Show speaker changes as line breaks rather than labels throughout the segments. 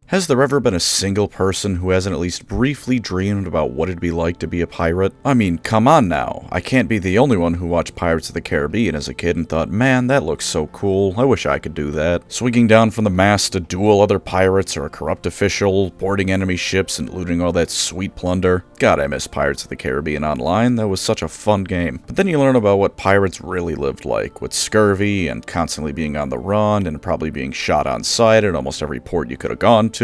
Has there ever been a single person who hasn't at least briefly dreamed about what it'd be like to be a pirate? I mean, come on now. I can't be the only one who watched Pirates of the Caribbean as a kid and thought, man, that looks so cool, I wish I could do that. Swinging down from the mast to duel other pirates or a corrupt official, boarding enemy ships and looting all that sweet plunder. God, I miss Pirates of the Caribbean Online, that was such a fun game. But then you learn about what pirates really lived like, with scurvy and constantly being on the run and probably being shot on sight at almost every port you could have gone to.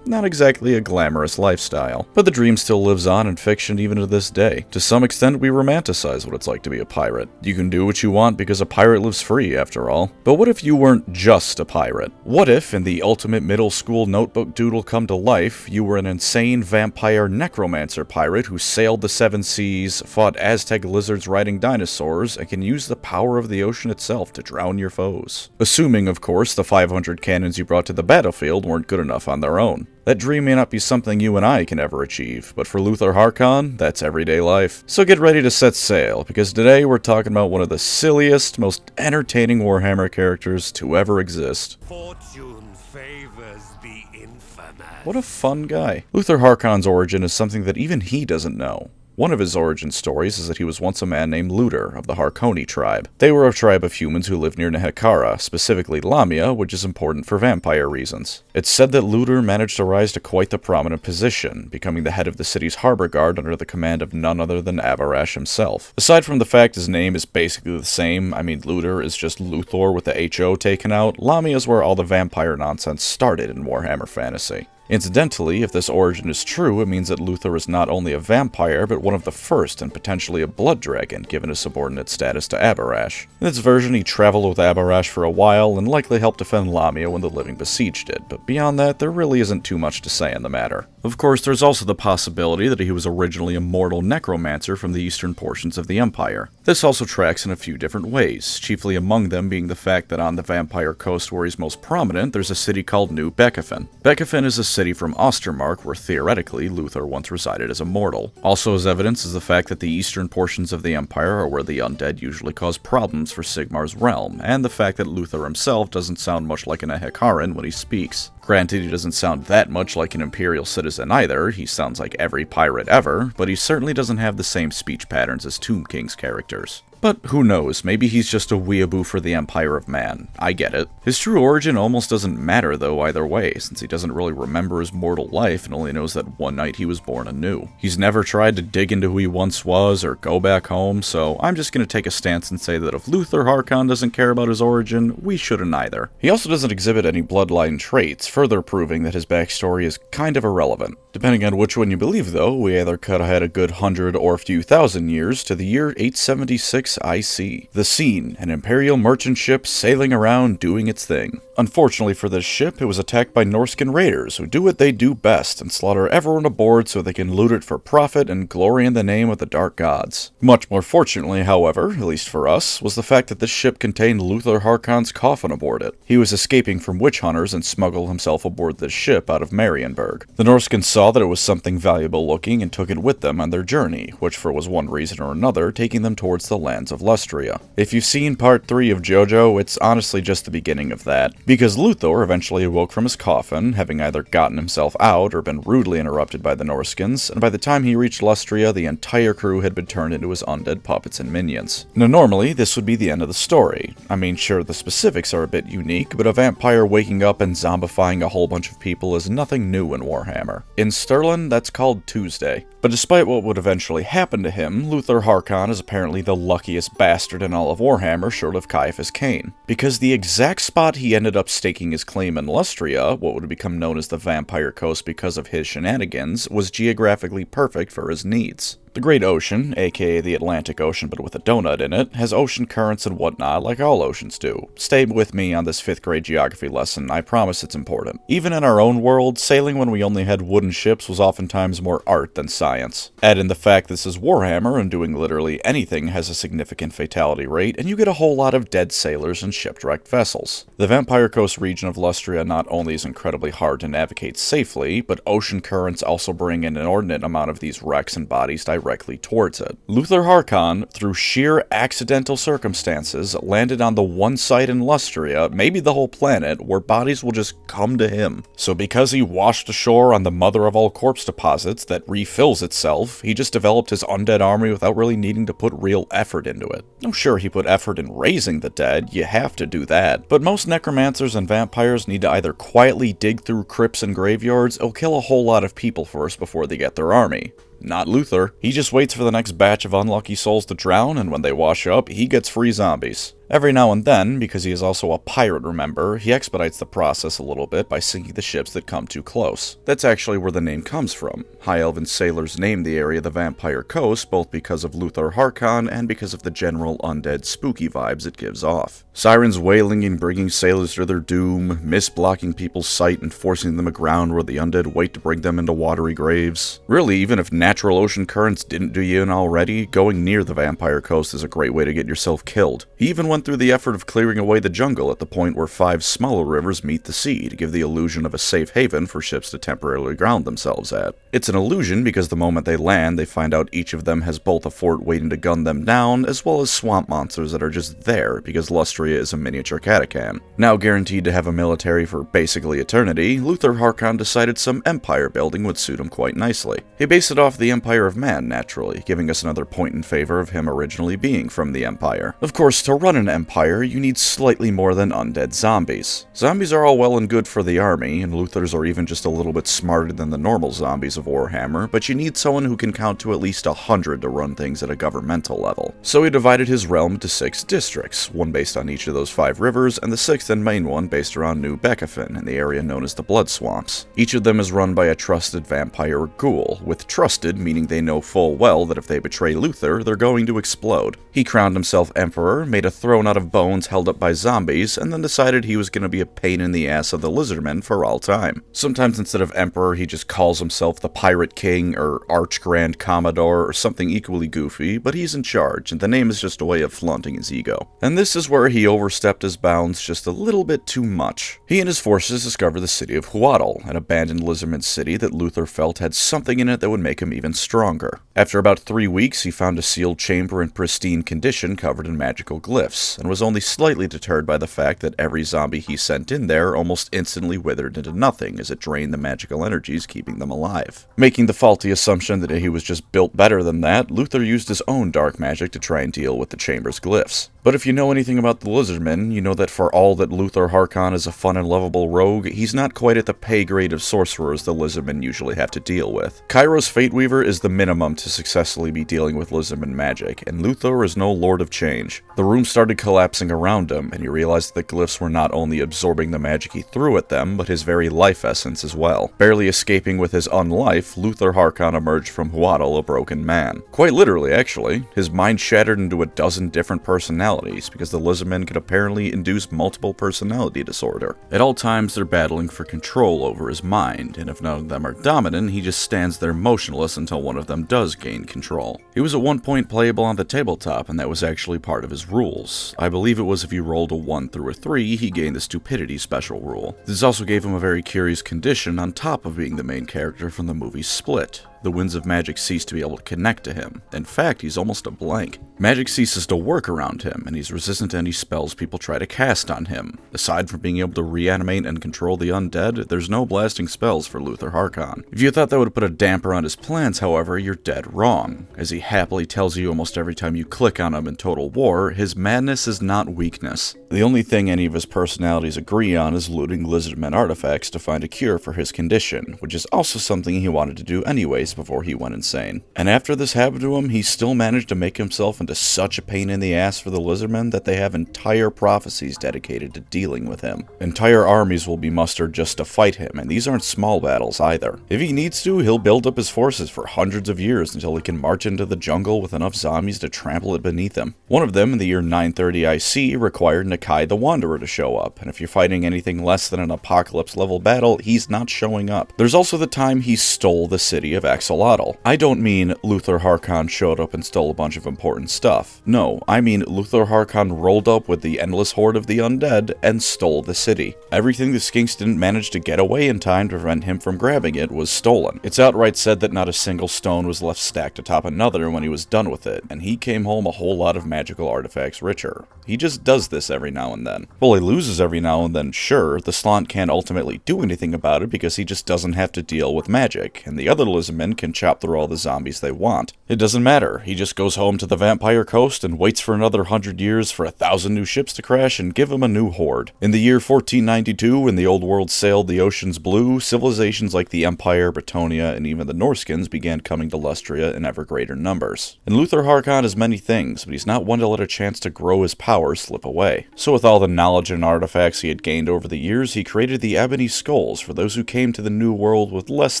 Not exactly a glamorous lifestyle. But the dream still lives on in fiction even to this day. To some extent, we romanticize what it's like to be a pirate. You can do what you want because a pirate lives free, after all. But what if you weren't just a pirate? What if, in the ultimate middle school notebook doodle come to life, you were an insane vampire necromancer pirate who sailed the seven seas, fought Aztec lizards riding dinosaurs, and can use the power of the ocean itself to drown your foes? Assuming, of course, the 500 cannons you brought to the battlefield weren't good enough on their own. That dream may not be something you and I can ever achieve, but for Luthor Harkon, that's everyday life. So get ready to set sail, because today we're talking about one of the silliest, most entertaining Warhammer characters to ever exist.
Fortune favors the infamous.
What a fun guy. Luthor Harkon's origin is something that even he doesn't know. One of his origin stories is that he was once a man named Luthor of the Harkoni tribe. They were a tribe of humans who lived near Nehekara, specifically Lamia, which is important for vampire reasons. It's said that Luthor managed to rise to quite the prominent position, becoming the head of the city's harbor guard under the command of none other than Abarash himself. Aside from the fact his name is basically the same, I mean Luthor is just Luthor with the H-O taken out, Lamia is where all the vampire nonsense started in Warhammer Fantasy. Incidentally, if this origin is true, it means that Luthor is not only a vampire, but one of the first and potentially a blood dragon, given his subordinate status to Abarash. In this version, he traveled with Abarash for a while and likely helped defend Lamia when the living besieged it, but beyond that, there really isn't too much to say on the matter. Of course, there's also the possibility that he was originally a mortal necromancer from the eastern portions of the Empire. This also tracks in a few different ways, chiefly among them being the fact that on the vampire coast where he's most prominent, there's a city called New Beckefin. Beckefin is a city from Ostermark where theoretically Luthor once resided as a mortal. Also as evidence is the fact that the eastern portions of the Empire are where the undead usually cause problems for Sigmar's realm, and the fact that Luthor himself doesn't sound much like an Nehekaran when he speaks. Granted, he doesn't sound that much like an Imperial citizen either, he sounds like every pirate ever, but he certainly doesn't have the same speech patterns as Tomb King's characters. But who knows, maybe he's just a weeaboo for the Empire of Man. I get it. His true origin almost doesn't matter though either way, since he doesn't really remember his mortal life and only knows that one night he was born anew. He's never tried to dig into who he once was or go back home, so I'm just gonna take a stance and say that if Luthor Harkon doesn't care about his origin, we shouldn't either. He also doesn't exhibit any bloodline traits, further proving that his backstory is kind of irrelevant. Depending on which one you believe though, we either cut ahead a good 100 or a few thousand years to the year 876 IC. The scene, an Imperial merchant ship sailing around doing its thing. Unfortunately for this ship, it was attacked by Norscan raiders who do what they do best and slaughter everyone aboard so they can loot it for profit and glory in the name of the Dark Gods. Much more fortunately, however, at least for us, was the fact that this ship contained Luthor Harkon's coffin aboard it. He was escaping from witch hunters and smuggled himself aboard this ship out of Marienburg. The Norscans saw that it was something valuable looking and took it with them on their journey, which for was one reason or another taking them towards the lands of Lustria. If you've seen part 3 of JoJo, it's honestly just the beginning of that. Because Luthor eventually awoke from his coffin, having either gotten himself out or been rudely interrupted by the Norscans, and by the time he reached Lustria, the entire crew had been turned into his undead puppets and minions. Now normally, this would be the end of the story. I mean, sure, the specifics are a bit unique, but a vampire waking up and zombifying a whole bunch of people is nothing new in Warhammer. In Stirland, that's called Tuesday. But despite what would eventually happen to him, Luthor Harkon is apparently the luckiest bastard in all of Warhammer short of Caiaphas Cain. Because the exact spot he ended up staking his claim in Lustria, what would become known as the Vampire Coast because of his shenanigans, was geographically perfect for his needs. The Great Ocean, aka the Atlantic Ocean but with a donut in it, has ocean currents and whatnot like all oceans do. Stay with me on this 5th grade geography lesson, I promise it's important. Even in our own world, sailing when we only had wooden ships was oftentimes more art than science. Add in the fact this is Warhammer and doing literally anything has a significant fatality rate, and you get a whole lot of dead sailors and shipwrecked vessels. The Vampire Coast region of Lustria not only is incredibly hard to navigate safely, but ocean currents also bring an inordinate amount of these wrecks and bodies directly directly towards it. Luthor Harkon, through sheer accidental circumstances, landed on the one site in Lustria, maybe the whole planet, where bodies will just come to him. So because he washed ashore on the mother of all corpse deposits that refills itself, he just developed his undead army without really needing to put real effort into it. Oh sure, he put effort in raising the dead, you have to do that, but most necromancers and vampires need to either quietly dig through crypts and graveyards or kill a whole lot of people first before they get their army. Not Luthor. He just waits for the next batch of unlucky souls to drown, and when they wash up, he gets free zombies. Every now and then, because he is also a pirate, remember, he expedites the process a little bit by sinking the ships that come too close. That's actually where the name comes from. High Elven sailors named the area the Vampire Coast, both because of Luthor Harkon and because of the general undead spooky vibes it gives off. Sirens wailing and bringing sailors to their doom, mist blocking people's sight and forcing them aground where the undead wait to bring them into watery graves. Really, even if natural ocean currents didn't do you in already, going near the Vampire Coast is a great way to get yourself killed. He even went through the effort of clearing away the jungle at the point where 5 smaller rivers meet the sea to give the illusion of a safe haven for ships to temporarily ground themselves at. It's an illusion because the moment they land, they find out each of them has both a fort waiting to gun them down, as well as swamp monsters that are just there because Lustria is a miniature Catachan. Now guaranteed to have a military for basically eternity, Luthor Harkon decided some empire building would suit him quite nicely. He based it off the Empire of Man, naturally, giving us another point in favor of him originally being from the Empire. Of course, to run an empire, you need slightly more than undead zombies. Zombies are all well and good for the army, and Luthors are even just a little bit smarter than the normal zombies of Warhammer, but you need someone who can count to at least 100 to run things at a governmental level. So he divided his realm into 6 districts, one based on each of those 5 rivers, and the 6th and main one based around New Beckafin in the area known as the Blood Swamps. Each of them is run by a trusted vampire or ghoul, with trusted meaning they know full well that if they betray Luthor, they're going to explode. He crowned himself emperor, made a throne out of bones held up by zombies, and then decided he was going to be a pain in the ass of the lizardmen for all time. Sometimes instead of emperor, he just calls himself the Pirate King or Arch-Commodore or something equally goofy, but he's in charge, and the name is just a way of flaunting his ego. And this is where he overstepped his bounds just a little bit too much. He and his forces discovered the city of Huatl, an abandoned lizardman city that Luthor felt had something in it that would make him even stronger. After about 3 weeks, he found a sealed chamber in pristine condition covered in magical glyphs, and was only slightly deterred by the fact that every zombie he sent in there almost instantly withered into nothing as it drained the magical energies keeping them alive. Making the faulty assumption that he was just built better than that, Luthor used his own dark magic to try and deal with the chamber's glyphs. But if you know anything about the Lizardmen, you know that for all that Luthor Harkon is a fun and lovable rogue, he's not quite at the pay grade of sorcerers the Lizardmen usually have to deal with. Cairo's Fateweaver is the minimum to successfully be dealing with Lizardman magic, and Luthor is no Lord of Change. The room started collapsing around him, and he realized that the glyphs were not only absorbing the magic he threw at them, but his very life essence as well. Barely escaping with his unlife, Luthor Harkon emerged from Huatl a broken man. Quite literally, actually. His mind shattered into a dozen different personalities, because the Lizardmen could apparently induce multiple personality disorder. At all times, they're battling for control over his mind, and if none of them are dominant, he just stands there motionless until one of them does gain control. He was at one point playable on the tabletop, and that was actually part of his rules. I believe it was if you rolled a 1 through a 3, he gained the Stupidity special rule. This also gave him a very curious condition on top of being the main character from the movie Split. The winds of magic cease to be able to connect to him. In fact, he's almost a blank. Magic ceases to work around him, and he's resistant to any spells people try to cast on him. Aside from being able to reanimate and control the undead, there's no blasting spells for Luthor Harkon. If you thought that would put a damper on his plans, however, you're dead wrong. As he happily tells you almost every time you click on him in Total War, his madness is not weakness. The only thing any of his personalities agree on is looting Lizardmen artifacts to find a cure for his condition, which is also something he wanted to do anyways before he went insane. And after this happened to him, he still managed to make himself into such a pain in the ass for the Lizardmen that they have entire prophecies dedicated to dealing with him. Entire armies will be mustered just to fight him, and these aren't small battles either. If he needs to, he'll build up his forces for hundreds of years until he can march into the jungle with enough zombies to trample it beneath him. One of them, in the year 930 IC, required Nakai the Wanderer to show up, and if you're fighting anything less than an apocalypse level battle, he's not showing up. There's also the time he stole the city of axolotl. I don't mean Luthor Harkon showed up and stole a bunch of important stuff. No, I mean Luthor Harkon rolled up with the endless horde of the undead and stole the city. Everything the skinks didn't manage to get away in time to prevent him from grabbing it was stolen. It's outright said that not a single stone was left stacked atop another when he was done with it, and he came home a whole lot of magical artifacts richer. He just does this every now and then. Well, he loses every now and then, sure. The Slant can't ultimately do anything about it because he just doesn't have to deal with magic, and the other lizardmen can chop through all the zombies they want. It doesn't matter. He just goes home to the Vampire Coast and waits for another 100 years for 1,000 new ships to crash and give him a new horde. In the year 1492, when the old world sailed the oceans blue, civilizations like the Empire, Bretonnia, and even the Norskins began coming to Lustria in ever greater numbers. And Luthor Harkon is many things, but he's not one to let a chance to grow his power slip away. So with all the knowledge and artifacts he had gained over the years, he created the Ebony Skulls for those who came to the New World with less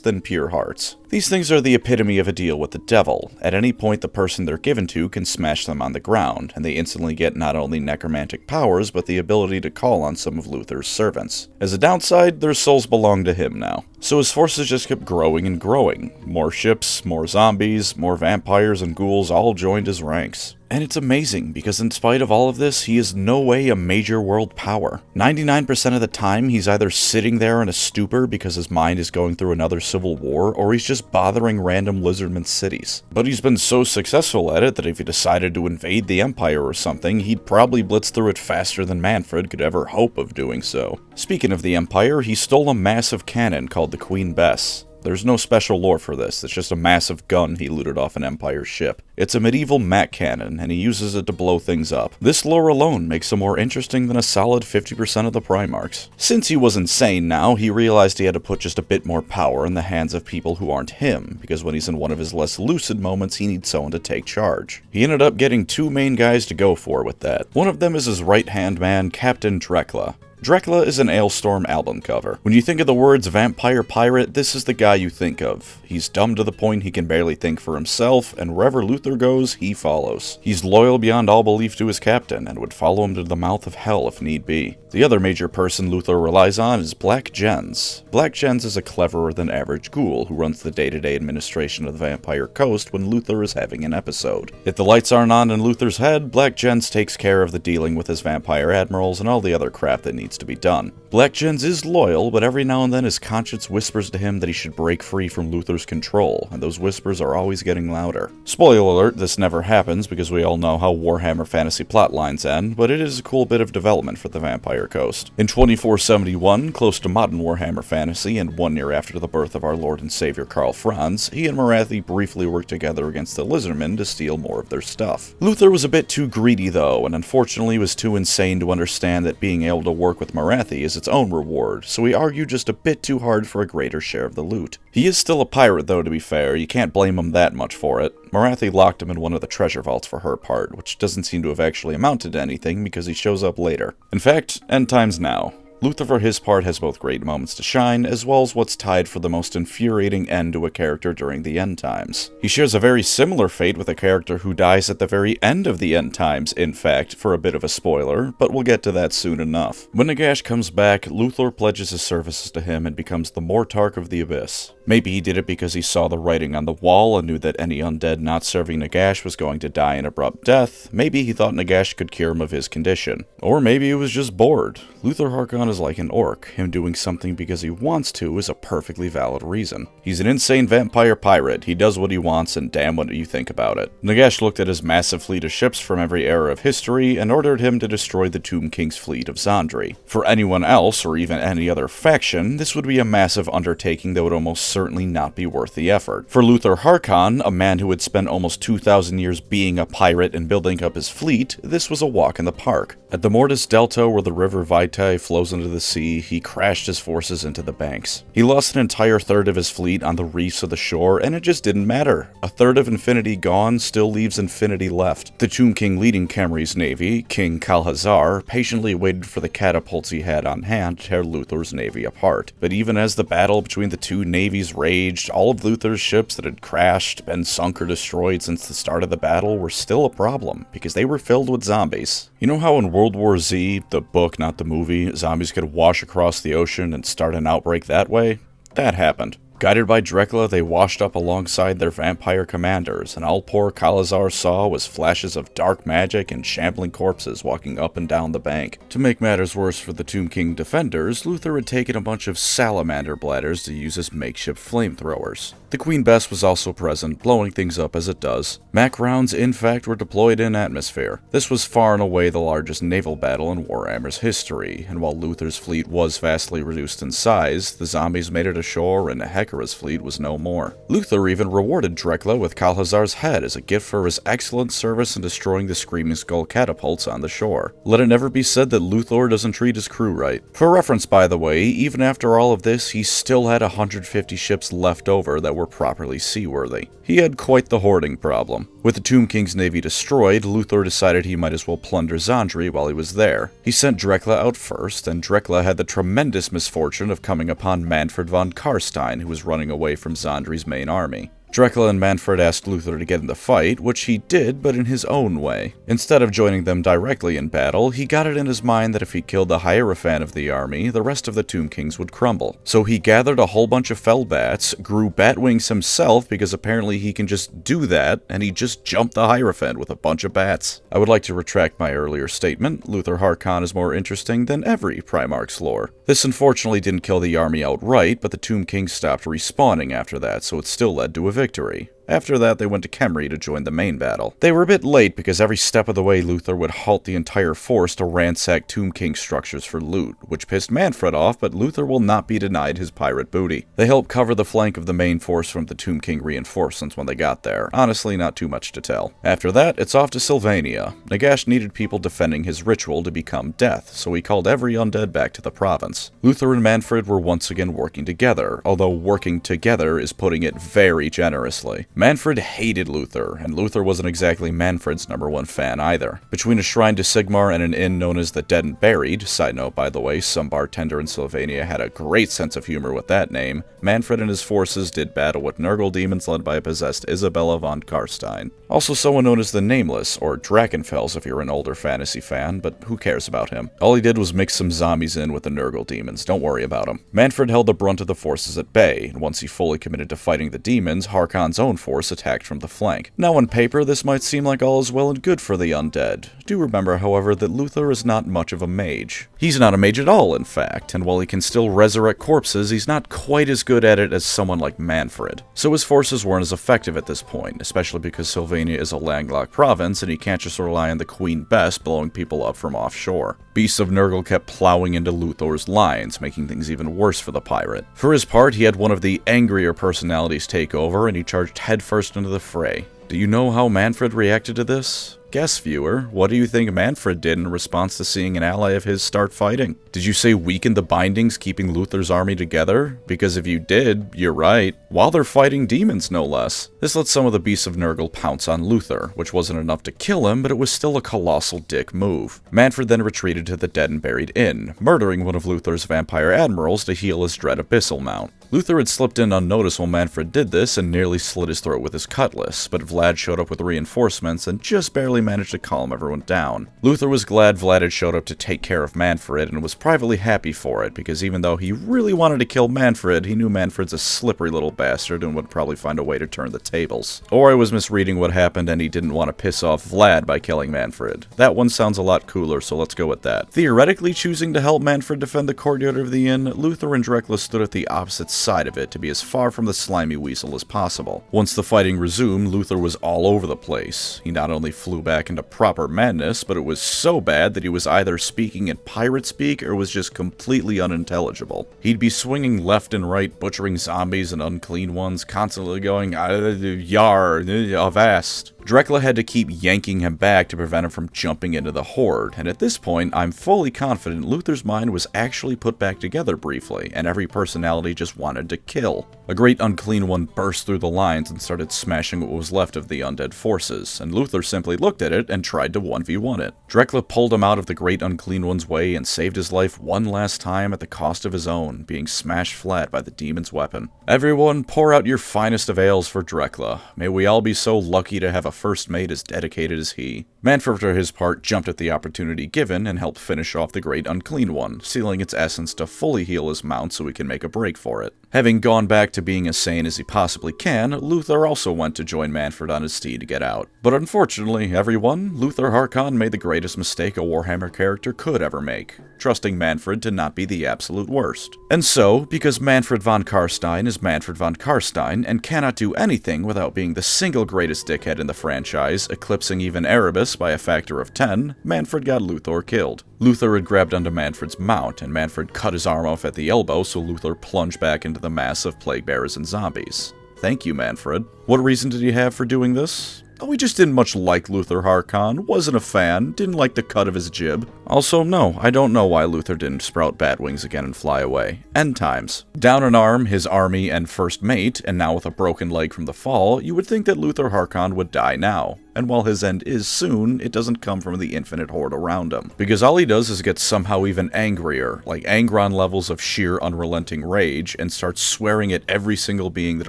than pure hearts. These things are the epitome of a deal with the devil. At any point the person they're given to can smash them on the ground, and they instantly get not only necromantic powers, but the ability to call on some of Luthor's servants. As a downside, their souls belong to him now. So his forces just kept growing and growing. More ships, more zombies, more vampires and ghouls all joined his ranks. And it's amazing, because in spite of all of this, he is no way a major world power. 99% of the time, he's either sitting there in a stupor because his mind is going through another civil war, or he's just bothering random lizardman cities. But he's been so successful at it that if he decided to invade the Empire or something, he'd probably blitz through it faster than Manfred could ever hope of doing so. Speaking of the Empire, he stole a massive cannon called the Queen Bess. There's no special lore for this, it's just a massive gun he looted off an Empire ship. It's a medieval Mac cannon, and he uses it to blow things up. This lore alone makes him more interesting than a solid 50% of the Primarchs. Since he was insane now, he realized he had to put just a bit more power in the hands of people who aren't him, because when he's in one of his less lucid moments, he needs someone to take charge. He ended up getting two main guys to go for with that. One of them is his right-hand man, Captain Drekla. Drekla is an Ailstorm album cover. When you think of the words vampire pirate, this is the guy you think of. He's dumb to the point he can barely think for himself, and wherever Luthor goes, he follows. He's loyal beyond all belief to his captain, and would follow him to the mouth of hell if need be. The other major person Luthor relies on is Black Jens. Black Jens is a cleverer than average ghoul who runs the day-to-day administration of the Vampire Coast when Luthor is having an episode. If the lights aren't on in Luthor's head, Black Jens takes care of the dealing with his vampire admirals and all the other crap that needs to be done. Black Jens is loyal, but every now and then his conscience whispers to him that he should break free from Luthor's control, and those whispers are always getting louder. Spoiler alert, this never happens because we all know how Warhammer fantasy plotlines end, but it is a cool bit of development for the Vampire Coast. In 2471, close to modern Warhammer fantasy and 1 year after the birth of our Lord and Savior Karl Franz, he and Morathi briefly worked together against the Lizardmen to steal more of their stuff. Luthor was a bit too greedy though, and unfortunately was too insane to understand that being able to work with Morathi is its own reward, so he argued just a bit too hard for a greater share of the loot. He is still a pirate though, to be fair, you can't blame him that much for it. Morathi locked him in one of the treasure vaults for her part, which doesn't seem to have actually amounted to anything because he shows up later. In fact, end times now. Luthor for his part has both great moments to shine, as well as what's tied for the most infuriating end to a character during the end times. He shares a very similar fate with a character who dies at the very end of the end times, in fact, for a bit of a spoiler, but we'll get to that soon enough. When Nagash comes back, Luthor pledges his services to him and becomes the Mortarch of the Abyss. Maybe he did it because he saw the writing on the wall and knew that any undead not serving Nagash was going to die an abrupt death. Maybe he thought Nagash could cure him of his condition. Or maybe he was just bored. Luthor Harkon is like an orc. Him doing something because he wants to is a perfectly valid reason. He's an insane vampire pirate. He does what he wants and damn what you think about it. Nagash looked at his massive fleet of ships from every era of history and ordered him to destroy the Tomb King's fleet of Zandri. For anyone else, or even any other faction, this would be a massive undertaking that would almost certainly not be worth the effort. For Luthor Harkon, a man who had spent almost 2,000 years being a pirate and building up his fleet, this was a walk in the park. At the Mortis Delta, where the river Vitae flows into the sea, he crashed his forces into the banks. He lost an entire third of his fleet on the reefs of the shore, and it just didn't matter. A third of Infinity gone still leaves Infinity left. The Tomb King leading Khemri's navy, King Kalhazar, patiently waited for the catapults he had on hand to tear Luthor's navy apart. But even as the battle between the two navies raged, all of Luthor's ships that had crashed, been sunk or destroyed since the start of the battle were still a problem, because they were filled with zombies. You know how in World War Z, the book, not the movie, zombies could wash across the ocean and start an outbreak that way? That happened. Guided by Drekla, they washed up alongside their vampire commanders, and all poor Kalazar saw was flashes of dark magic and shambling corpses walking up and down the bank. To make matters worse for the Tomb King defenders, Luthor had taken a bunch of salamander bladders to use as makeshift flamethrowers. The Queen Bess was also present, blowing things up as it does. Mac rounds, in fact, were deployed in atmosphere. This was far and away the largest naval battle in Warhammer's history, and while Luthor's fleet was vastly reduced in size, the zombies made it ashore and Hekara's fleet was no more. Luthor even rewarded Drekla with Kalhazar's head as a gift for his excellent service in destroying the Screaming Skull catapults on the shore. Let it never be said that Luthor doesn't treat his crew right. For reference, by the way, even after all of this, he still had 150 ships left over that were properly seaworthy. He had quite the hoarding problem. With the Tomb King's navy destroyed, Luthor decided he might as well plunder Zandri while he was there. He sent Drekla out first, and Drekla had the tremendous misfortune of coming upon Manfred von Karstein, who was running away from Zandri's main army. Drekla and Manfred asked Luthor to get in the fight, which he did, but in his own way. Instead of joining them directly in battle, he got it in his mind that if he killed the Hierophant of the army, the rest of the Tomb Kings would crumble. So he gathered a whole bunch of fell bats, grew bat wings himself because apparently he can just do that, and he just jumped the Hierophant with a bunch of bats. I would like to retract my earlier statement. Luthor Harkon is more interesting than every Primarch's lore. This unfortunately didn't kill the army outright, but the Tomb Kings stopped respawning after that, so it still led to a victory. After that, they went to Khemri to join the main battle. They were a bit late because every step of the way Luthor would halt the entire force to ransack Tomb King structures for loot, which pissed Manfred off, but Luthor will not be denied his pirate booty. They helped cover the flank of the main force from the Tomb King reinforcements when they got there. Honestly, not too much to tell. After that, it's off to Sylvania. Nagash needed people defending his ritual to become death, so he called every undead back to the province. Luthor and Manfred were once again working together, although working together is putting it very generously. Manfred hated Luthor, and Luthor wasn't exactly Manfred's #1 fan either. Between a shrine to Sigmar and an inn known as the Dead and Buried, side note by the way, some bartender in Sylvania had a great sense of humor with that name, Manfred and his forces did battle with Nurgle demons led by a possessed Isabella von Karstein. Also someone known as the Nameless, or Drakenfels if you're an older fantasy fan, but who cares about him? All he did was mix some zombies in with the Nurgle demons, don't worry about him. Manfred held the brunt of the forces at bay, and once he fully committed to fighting the demons, Harkon's own force attacked from the flank. Now on paper, this might seem like all is well and good for the undead. Do remember, however, that Luthor is not much of a mage. He's not a mage at all, in fact, and while he can still resurrect corpses, he's not quite as good at it as someone like Manfred. So his forces weren't as effective at this point, especially because Sylvania is a landlocked province and he can't just rely on the Queen Bess blowing people up from offshore. Beasts of Nurgle kept plowing into Luthor's lines, making things even worse for the pirate. For his part, he had one of the angrier personalities take over, and he charged headfirst into the fray. Do you know how Manfred reacted to this? Guess, viewer, what do you think Manfred did in response to seeing an ally of his start fighting? Did you say weaken the bindings keeping Luthor's army together? Because if you did, you're right. While they're fighting demons, no less. This let some of the beasts of Nurgle pounce on Luthor, which wasn't enough to kill him, but it was still a colossal dick move. Manfred then retreated to the Dead and Buried Inn, murdering one of Luthor's vampire admirals to heal his dread abyssal mount. Luthor had slipped in unnoticed while Manfred did this and nearly slit his throat with his cutlass, but Vlad showed up with reinforcements and just barely managed to calm everyone down. Luthor was glad Vlad had showed up to take care of Manfred and was privately happy for it, because even though he really wanted to kill Manfred, he knew Manfred's a slippery little bastard and would probably find a way to turn the tables. Or I was misreading what happened and he didn't want to piss off Vlad by killing Manfred. That one sounds a lot cooler, so let's go with that. Theoretically choosing to help Manfred defend the courtyard of the inn, Luthor and Drekla stood at the opposite side of it to be as far from the slimy weasel as possible. Once the fighting resumed, Luthor was all over the place. He not only flew back into proper madness, but it was so bad that he was either speaking in pirate speak or was just completely unintelligible. He'd be swinging left and right, butchering zombies and unclean ones, constantly going, yar, avast. Drekla had to keep yanking him back to prevent him from jumping into the horde, and at this point, I'm fully confident Luthor's mind was actually put back together briefly, and every personality just wanted to kill. A great unclean one burst through the lines and started smashing what was left of the undead forces, and Luthor simply looked at it and tried to 1v1 it. Drekla pulled him out of the great unclean one's way and saved his life one last time at the cost of his own, being smashed flat by the demon's weapon. Everyone, pour out your finest of ales for Drekla. May we all be so lucky to have a first mate as dedicated as he. Manfred, for his part, jumped at the opportunity given and helped finish off the great unclean one, sealing its essence to fully heal his mount so he can make a break for it. Having gone back to being as sane as he possibly can, Luthor also went to join Manfred on his steed to get out. But unfortunately, everyone, Luthor Harkon made the greatest mistake a Warhammer character could ever make, trusting Manfred to not be the absolute worst. And so, because Manfred von Carstein is Manfred von Carstein and cannot do anything without being the single greatest dickhead in the franchise, eclipsing even Erebus by a factor of 10, Manfred got Luthor killed. Luthor had grabbed onto Manfred's mount, and Manfred cut his arm off at the elbow, so Luthor plunged back into the mass of plague bearers and zombies. Thank you, Manfred. What reason did he have for doing this? Oh, he just didn't much like Luthor Harkon, wasn't a fan, didn't like the cut of his jib. Also, no, I don't know why Luthor didn't sprout bat wings again and fly away. End times. Down an arm, his army, and first mate, and now with a broken leg from the fall, you would think that Luthor Harkon would die now. And while his end is soon, it doesn't come from the infinite horde around him. Because all he does is get somehow even angrier, like Angron levels of sheer unrelenting rage, and starts swearing at every single being that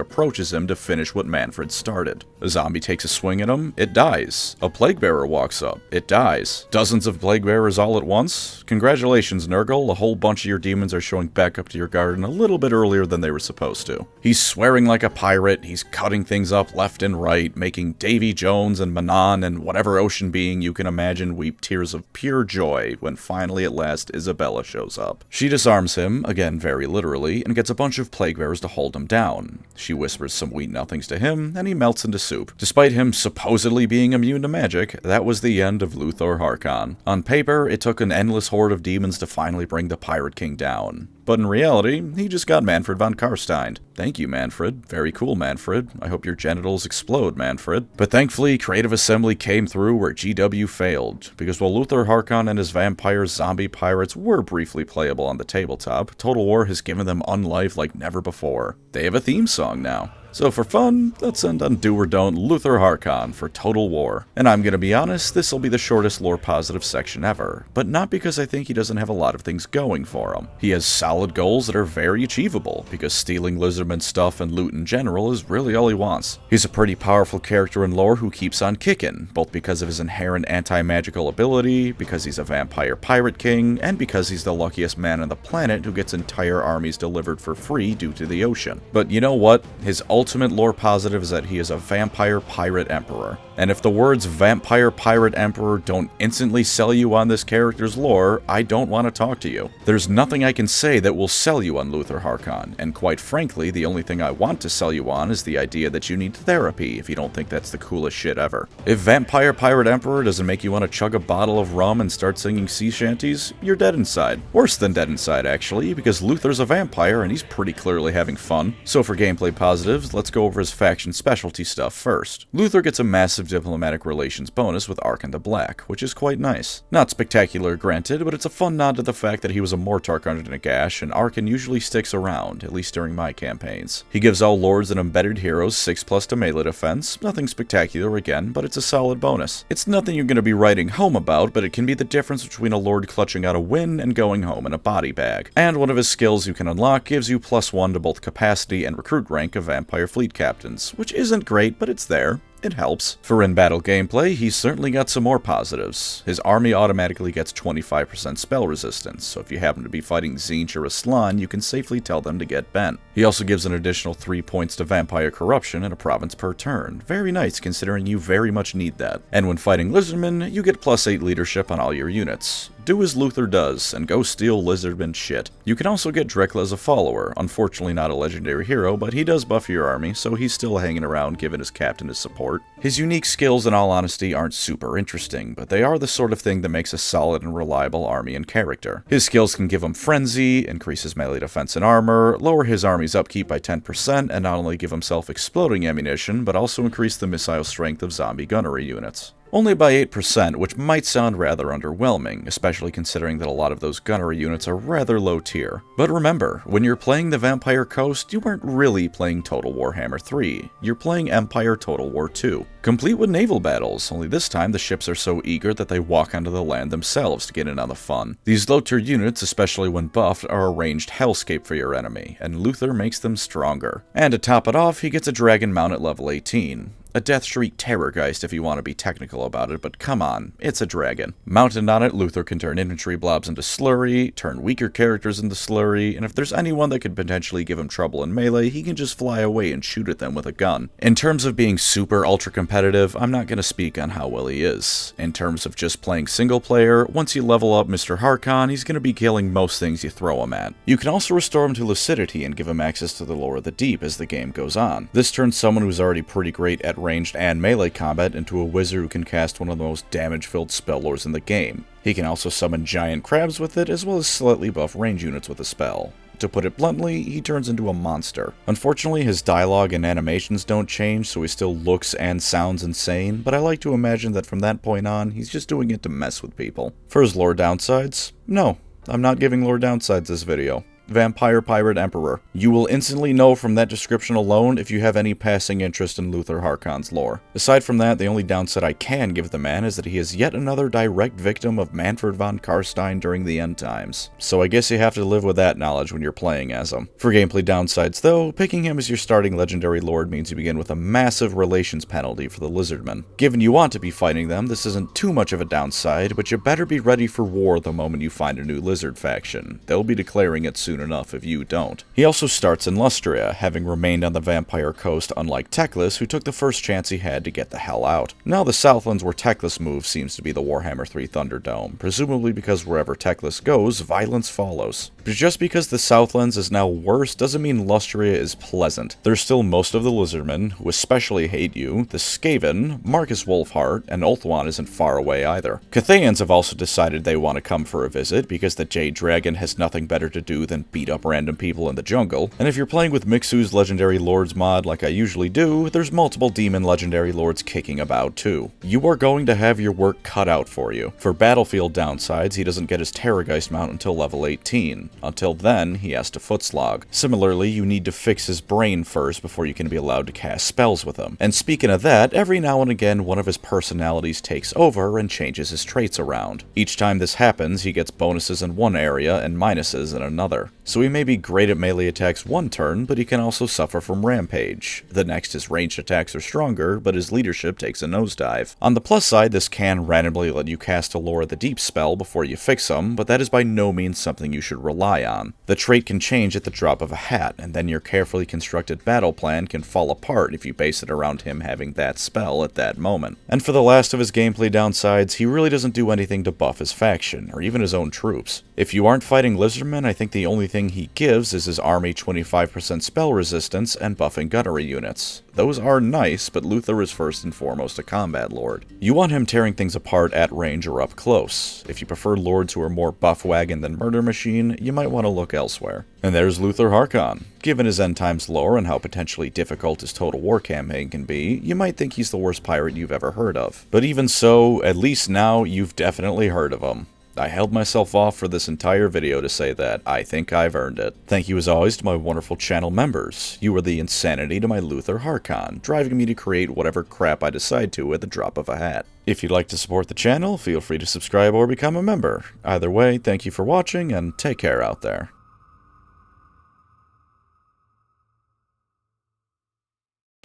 approaches him to finish what Manfred started. A zombie takes a swing at him, it dies. A plague bearer walks up, it dies. Dozens of plague bearers all at once? Congratulations, Nurgle, a whole bunch of your demons are showing back up to your garden a little bit earlier than they were supposed to. He's swearing like a pirate, he's cutting things up left and right, making Davy Jones and Manon and whatever ocean being you can imagine weep tears of pure joy when finally at last Isabella shows up. She disarms him, again very literally, and gets a bunch of plague bearers to hold him down. She whispers some wheat nothings to him, and he melts into soup. Despite him supposedly being immune to magic, that was the end of Luthor Harkon. On paper, it took an endless horde of demons to finally bring the Pirate King down. But in reality, he just got Manfred von Carstein. Thank you, Manfred. Very cool, Manfred. I hope your genitals explode, Manfred. But thankfully, Creative Assembly came through where GW failed, because while Luthor Harkon and his vampire zombie pirates were briefly playable on the tabletop, Total War has given them unlife like never before. They have a theme song now. So for fun, let's end on Do or Don't Luthor Harkon for Total War. And I'm gonna be honest, this will be the shortest lore positive section ever, but not because I think he doesn't have a lot of things going for him. He has solid goals that are very achievable, because stealing Lizardman stuff and loot in general is really all he wants. He's a pretty powerful character in lore who keeps on kicking, both because of his inherent anti-magical ability, because he's a vampire pirate king, and because he's the luckiest man on the planet who gets entire armies delivered for free due to the ocean. But you know what? His ultimate lore positive is that he is a vampire pirate emperor. And if the words vampire pirate emperor don't instantly sell you on this character's lore, I don't want to talk to you. There's nothing I can say that will sell you on Luthor Harkon, and quite frankly, the only thing I want to sell you on is the idea that you need therapy if you don't think that's the coolest shit ever. If vampire pirate emperor doesn't make you want to chug a bottle of rum and start singing sea shanties, you're dead inside. Worse than dead inside, actually, because Luthor's a vampire and he's pretty clearly having fun. So for gameplay positives, let's go over his faction specialty stuff first. Luthor gets a massive diplomatic relations bonus with Ark and the Black, which is quite nice. Not spectacular, granted, but it's a fun nod to the fact that he was a Mortark under Nagash, and Arkin usually sticks around, at least during my campaigns. He gives all lords and embedded heroes 6+ to melee defense, nothing spectacular again, but it's a solid bonus. It's nothing you're going to be writing home about, but it can be the difference between a lord clutching out a win and going home in a body bag. And one of his skills you can unlock gives you +1 to both capacity and recruit rank of Vampire Fleet Captains, which isn't great, but it's there. It helps. For in-battle gameplay, he's certainly got some more positives. His army automatically gets 25% spell resistance, so if you happen to be fighting Tzeentch or Aslan, you can safely tell them to get bent. He also gives an additional 3 points to Vampire Corruption in a province per turn. Very nice, considering you very much need that. And when fighting Lizardmen, you get +8 leadership on all your units. Do as Luthor does, and go steal Lizardman shit. You can also get Drekla as a follower, unfortunately not a legendary hero, but he does buff your army, so he's still hanging around giving his captain his support. His unique skills, in all honesty, aren't super interesting, but they are the sort of thing that makes a solid and reliable army and character. His skills can give him Frenzy, increase his melee defense and armor, lower his army's upkeep by 10%, and not only give himself exploding ammunition, but also increase the missile strength of zombie gunnery units. Only by 8%, which might sound rather underwhelming, especially considering that a lot of those gunnery units are rather low tier. But remember, when you're playing the Vampire Coast, you weren't really playing Total Warhammer 3, you're playing Empire Total War 2. Complete with naval battles, only this time the ships are so eager that they walk onto the land themselves to get in on the fun. These low tier units, especially when buffed, are a ranged hellscape for your enemy, and Luthor makes them stronger. And to top it off, he gets a dragon mount at level 18. A Death Shriek Terrorgeist if you want to be technical about it, but come on, it's a dragon. Mounted on it, Luthor can turn infantry blobs into slurry, turn weaker characters into slurry, and if there's anyone that could potentially give him trouble in melee, he can just fly away and shoot at them with a gun. In terms of being super ultra competitive, I'm not going to speak on how well he is. In terms of just playing single player, once you level up Mr. Harkon, he's going to be killing most things you throw him at. You can also restore him to lucidity and give him access to the lore of the deep as the game goes on. This turns someone who's already pretty great at ranged and melee combat into a wizard who can cast one of the most damage-filled spell lores in the game. He can also summon giant crabs with it, as well as slightly buff range units with a spell. To put it bluntly, he turns into a monster. Unfortunately, his dialogue and animations don't change, so he still looks and sounds insane, but I like to imagine that from that point on, he's just doing it to mess with people. For his lore downsides, no, I'm not giving lore downsides this video. Vampire Pirate Emperor. You will instantly know from that description alone if you have any passing interest in Luthor Harkon's lore. Aside from that, the only downside I can give the man is that he is yet another direct victim of Manfred von Karstein during the end times. So I guess you have to live with that knowledge when you're playing as him. For gameplay downsides though, picking him as your starting legendary lord means you begin with a massive relations penalty for the Lizardmen. Given you want to be fighting them, this isn't too much of a downside, but you better be ready for war the moment you find a new lizard faction. They'll be declaring it soon enough if you don't. He also starts in Lustria, having remained on the Vampire Coast unlike Teclis, who took the first chance he had to get the hell out. Now the Southlands where Teclis moves seems to be the Warhammer 3 Thunderdome, presumably because wherever Teclis goes, violence follows. But just because the Southlands is now worse doesn't mean Lustria is pleasant. There's still most of the Lizardmen, who especially hate you, the Skaven, Marcus Wolfheart, and Ulthuan isn't far away either. Cathayans have also decided they want to come for a visit because the Jade Dragon has nothing better to do than beat up random people in the jungle, and if you're playing with Mixu's Legendary Lords mod like I usually do, there's multiple Demon Legendary Lords kicking about too. You are going to have your work cut out for you. For battlefield downsides, he doesn't get his Terrorgeist mount until level 18. Until then, he has to footslog. Similarly, you need to fix his brain first before you can be allowed to cast spells with him. And speaking of that, every now and again one of his personalities takes over and changes his traits around. Each time this happens, he gets bonuses in one area and minuses in another. So he may be great at melee attacks one turn, but he can also suffer from Rampage. The next, his ranged attacks are stronger, but his leadership takes a nosedive. On the plus side, this can randomly let you cast a Lore of the Deep spell before you fix him, but that is by no means something you should rely on. The trait can change at the drop of a hat, and then your carefully constructed battle plan can fall apart if you base it around him having that spell at that moment. And for the last of his gameplay downsides, he really doesn't do anything to buff his faction, or even his own troops. If you aren't fighting Lizardmen, I think the only thing he gives is his army 25% spell resistance and buffing gunnery units. Those are nice, but Luthor is first and foremost a combat lord. You want him tearing things apart at range or up close. If you prefer lords who are more buff wagon than murder machine, you might want to look elsewhere. And there's Luthor Harkon. Given his end times lore and how potentially difficult his Total War campaign can be, you might think he's the worst pirate you've ever heard of. But even so, at least now you've definitely heard of him. I held myself off for this entire video to say that. I think I've earned it. Thank you as always to my wonderful channel members. You are the insanity to my Luthor Harkon, driving me to create whatever crap I decide to at the drop of a hat. If you'd like to support the channel, feel free to subscribe or become a member. Either way, thank you for watching and take care out there.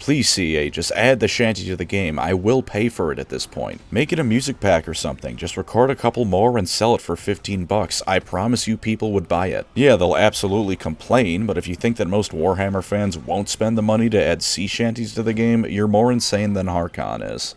Please, CA, just add the Shanty to the game. I will pay for it at this point. Make it a music pack or something. Just record a couple more and sell it for 15 bucks. I promise you people would buy it. Yeah, they'll absolutely complain, but if you think that most Warhammer fans won't spend the money to add sea shanties to the game, you're more insane than Harkon is.